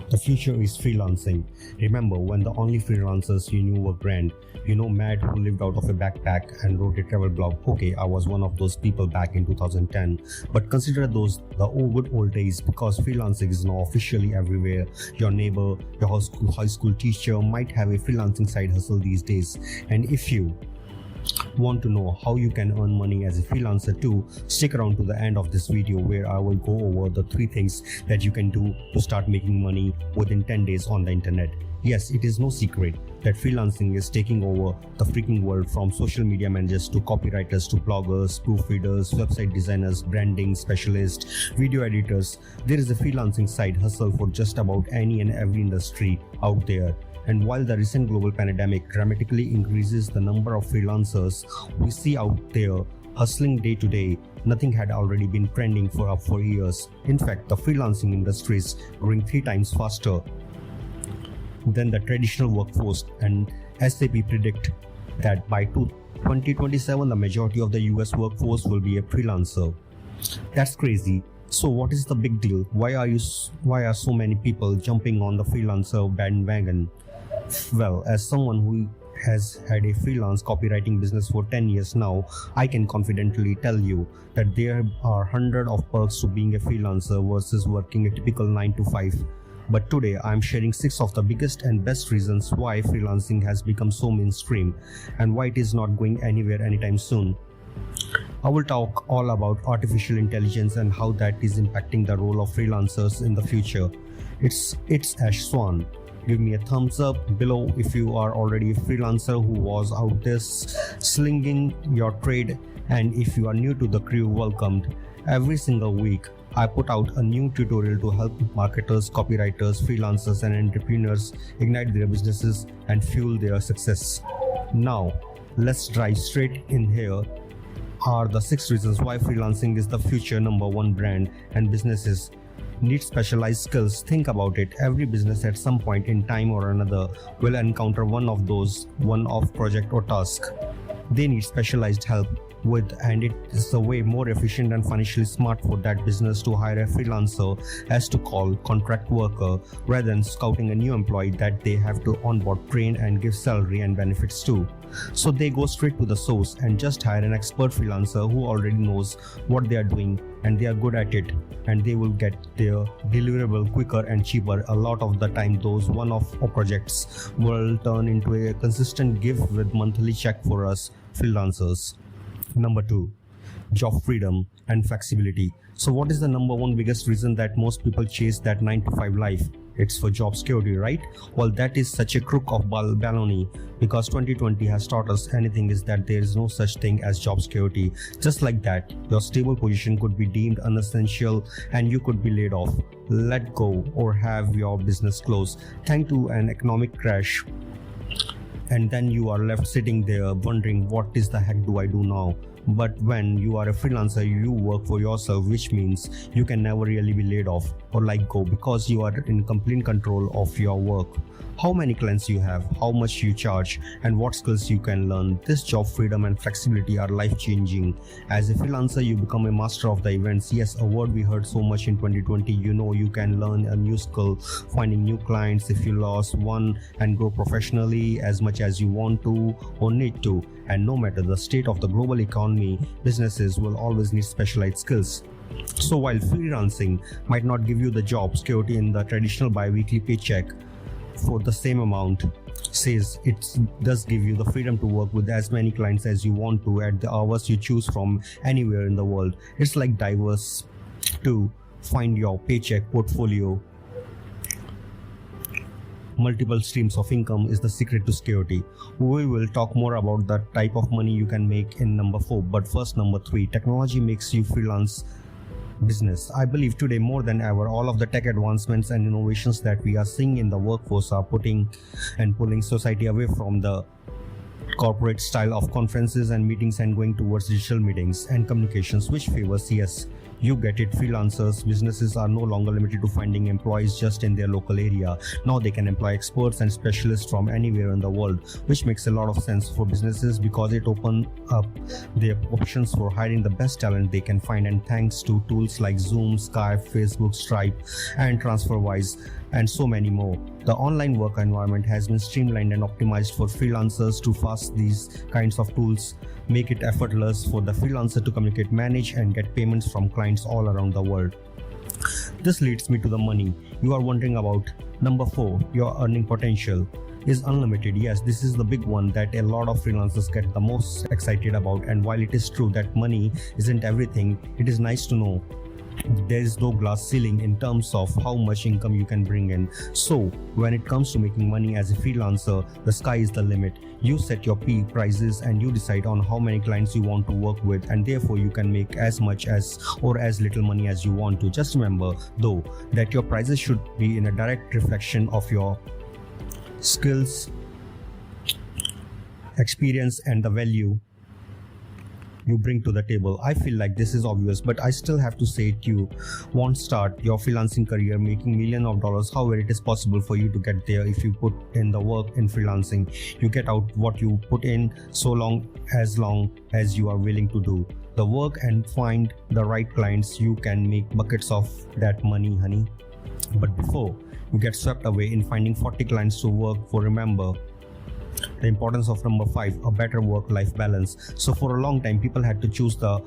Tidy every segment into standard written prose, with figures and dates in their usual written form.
The future is freelancing. Remember when the only freelancers you knew were grand? Mad who lived out of a backpack and wrote a travel blog. Okay, I was one of those people back in 2010. But consider those the good old days, because freelancing is now officially everywhere. Your neighbor, your high school teacher might have a freelancing side hustle these days. And if you want to know how you can earn money as a freelancer too, stick around to the end of this video where I will go over the 3 things that you can do to start making money within 10 days on the internet. Yes, it is no secret that freelancing is taking over the freaking world, from social media managers to copywriters to bloggers, proofreaders, website designers, branding specialists, video editors. There is a freelancing side hustle for just about any and every industry out there. And while the recent global pandemic dramatically increases the number of freelancers we see out there hustling day to day, nothing had already been trending for years. In fact, the freelancing industry is growing 3 times faster than the traditional workforce, and SAP predict that by 2027 the majority of the US workforce will be a freelancer. That's crazy. So what is the big deal? Why are so many people jumping on the freelancer bandwagon? Well, as someone who has had a freelance copywriting business for 10 years now, I can confidently tell you that there are hundreds of perks to being a freelancer versus working a typical 9 to 5. But today I'm sharing 6 of the biggest and best reasons why freelancing has become so mainstream and why it is not going anywhere anytime soon. I will talk all about artificial intelligence and how that is impacting the role of freelancers in the future. It's Ash Swan. Give me a thumbs up below if you are already a freelancer who was out there slinging your trade, and if you are new to the crew, welcomed. Every single week I put out a new tutorial to help marketers, copywriters, freelancers and entrepreneurs ignite their businesses and fuel their success. Now let's dive straight in. Here are the 6 reasons why freelancing is the future. Number 1, brand and businesses need specialized skills. Think about it. Every business at some point in time or another will encounter one of those one-off project or task they need specialized help with, and it is a way more efficient and financially smart for that business to hire a freelancer as to call contract worker rather than scouting a new employee that they have to onboard, train and give salary and benefits to. So they go straight to the source and just hire an expert freelancer who already knows what they are doing and they are good at it, and they will get their deliverable quicker and cheaper. A lot of the time those one-off projects will turn into a consistent give with monthly check for us freelancers. Number 2, job freedom and flexibility. So what is the number 1 biggest reason that most people chase that 9 to 5 life? It's for job security, right? Well, that is such a crook of baloney, because 2020 has taught us anything is that there is no such thing as job security. Just like that, your stable position could be deemed unessential and you could be laid off, let go, or have your business close thanks to an economic crash. And then you are left sitting there wondering, what is the heck do I do now? But when you are a freelancer, you work for yourself, which means you can never really be laid off or let go, because you are in complete control of your work. How many clients you have, how much you charge, and what skills you can learn. This job freedom and flexibility are life-changing. As a freelancer, you become a master of the events. Yes, a word we heard so much in 2020. You can learn a new skill, finding new clients if you lost one, and grow professionally as much as you want to or need to. And no matter the state of the global economy, businesses will always need specialized skills. So while freelancing might not give you the job security in the traditional bi-weekly paycheck for the same amount, says it does give you the freedom to work with as many clients as you want to at the hours you choose from anywhere in the world. It's like diverse to find your paycheck portfolio. Multiple streams of income is the secret to security. We will talk more about the type of money you can make in number 4. But first, number 3, technology makes you freelance business. I believe today more than ever, all of the tech advancements and innovations that we are seeing in the workforce are pulling society away from the corporate style of conferences and meetings and going towards digital meetings and communications, which favors You get it, freelancers. Businesses are no longer limited to finding employees just in their local area. Now they can employ experts and specialists from anywhere in the world, which makes a lot of sense for businesses because it opens up their options for hiring the best talent they can find. And thanks to tools like Zoom, Skype, Facebook, Stripe, and TransferWise, and so many more, the online work environment has been streamlined and optimized for freelancers to fast. These kinds of tools make it effortless for the freelancer to communicate, manage, and get payments from clients all around the world. This leads me to the money you are wondering about. Number 4, your earning potential is unlimited. Yes, this is the big one that a lot of freelancers get the most excited about. And while it is true that money isn't everything, it is nice to know there is no glass ceiling in terms of how much income you can bring in. So when it comes to making money as a freelancer, the sky is the limit. You set your peak prices and you decide on how many clients you want to work with, and therefore you can make as much as or as little money as you want to. Just remember though that your prices should be in a direct reflection of your skills, experience, and the value you bring to the table. I feel like this is obvious, but I still have to say it. You won't start your freelancing career making millions of dollars. However, it is possible for you to get there if you put in the work in freelancing. You get out what you put in so long as you are willing to do the work and find the right clients. You can make buckets of that money, honey. But before you get swept away in finding 40 clients to work for, remember the importance of number 5, a better work-life balance. So for a long time, people had to choose the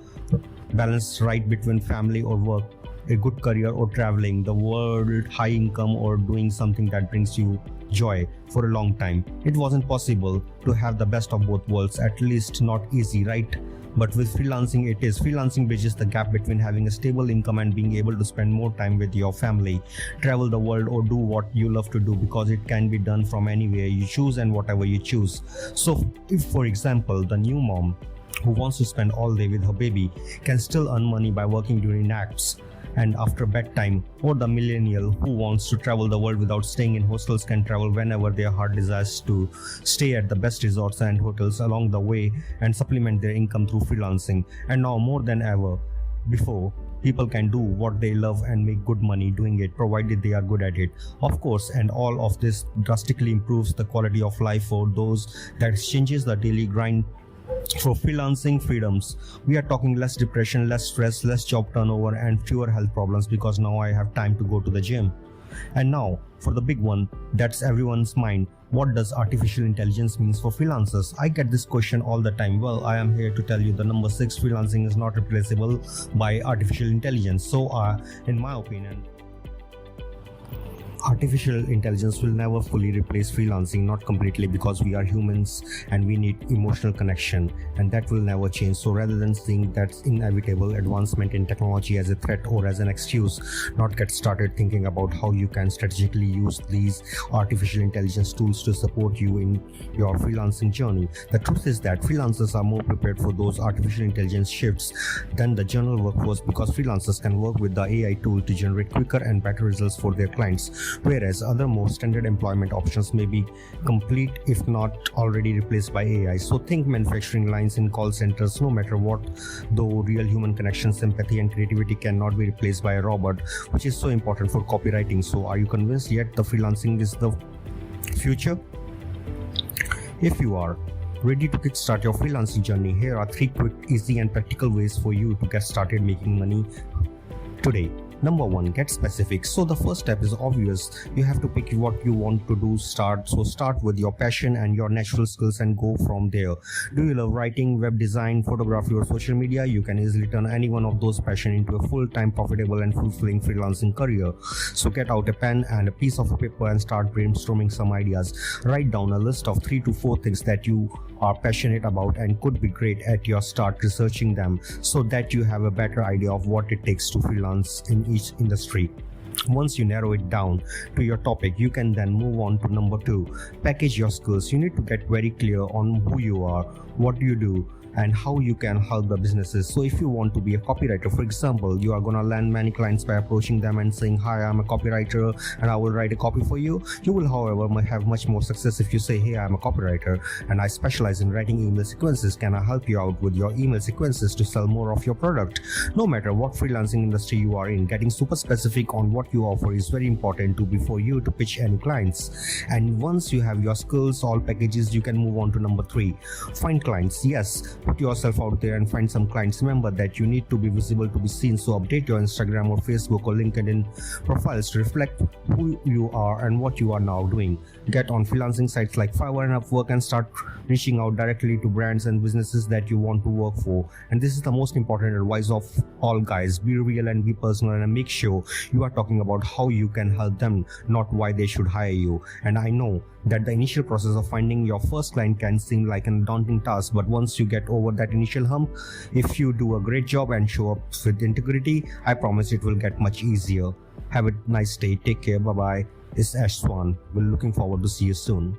balance right between family or work, a good career or traveling the world, high income or doing something that brings you joy. For a long time, it wasn't possible to have the best of both worlds, at least not easy, right? But with freelancing, it is. Freelancing bridges the gap between having a stable income and being able to spend more time with your family, travel the world, or do what you love to do, because it can be done from anywhere you choose and whatever you choose. So if, for example, the new mom who wants to spend all day with her baby can still earn money by working during naps and after bedtime, or the millennial who wants to travel the world without staying in hostels can travel whenever their heart desires to, stay at the best resorts and hotels along the way, and supplement their income through freelancing. And now more than ever before, people can do what they love and make good money doing it, provided they are good at it, of course. And all of this drastically improves the quality of life for those that exchanges the daily grind for freelancing freedoms. We are talking less depression, less stress, less job turnover, and fewer health problems, because now I have time to go to the gym. And now for the big one that's everyone's mind: what does artificial intelligence means for freelancers? I get this question all the time. Well, I am here to tell you the number 6, freelancing is not replaceable by artificial intelligence. So in my opinion, artificial intelligence will never fully replace freelancing, not completely, because we are humans and we need emotional connection, and that will never change. So rather than seeing that inevitable advancement in technology as a threat or as an excuse, not get started thinking about how you can strategically use these artificial intelligence tools to support you in your freelancing journey. The truth is that freelancers are more prepared for those artificial intelligence shifts than the general workforce, because freelancers can work with the AI tool to generate quicker and better results for their clients, whereas other more standard employment options may be complete, if not already replaced by AI. So think manufacturing lines in call centers. No matter what, though, real human connection, sympathy, and creativity cannot be replaced by a robot, which is so important for copywriting. So are you convinced yet the freelancing is the future? If you are ready to kickstart your freelancing journey, here are 3 quick, easy, and practical ways for you to get started making money today. Number 1, get specific. So the first step is obvious. You have to pick what you want to do. Start with your passion and your natural skills and go from there. Do you love writing, web design, photography, or social media? You can easily turn any one of those passion into a full-time, profitable, and fulfilling freelancing career. So get out a pen and a piece of paper and start brainstorming some ideas. Write down a list of 3 to 4 things that you are passionate about and could be great at your start researching them, so that you have a better idea of what it takes to freelance in each industry. Once you narrow it down to your topic, you can then move on to number 2, package your skills. You need to get very clear on who you are, what you do, and how you can help the businesses. So if you want to be a copywriter, for example, you are gonna land many clients by approaching them and saying, hi, I'm a copywriter and I will write a copy for you. You will, however, have much more success if you say, hey, I'm a copywriter and I specialize in writing email sequences. Can I help you out with your email sequences to sell more of your product? No matter what freelancing industry you are in, getting super specific on what you offer is very important before you to pitch any clients. And once you have your skills, all packages, you can move on to number 3. Find clients. Yes, put yourself out there and find some clients. Remember that you need to be visible to be seen, so update your Instagram or Facebook or LinkedIn profiles to reflect who you are and what you are now doing. Get on freelancing sites like Fiverr and Upwork and start reaching out directly to brands and businesses that you want to work for. And this is the most important advice of all, guys. Be real and be personal, and make sure you are talking about how you can help them, not why they should hire you. And I know that the initial process of finding your first client can seem like a daunting task, but once you get over that initial hump, if you do a great job and show up with integrity, I promise it will get much easier. Have a nice day. Take care. Bye bye. It's Ash Swan. We're looking forward to see you soon.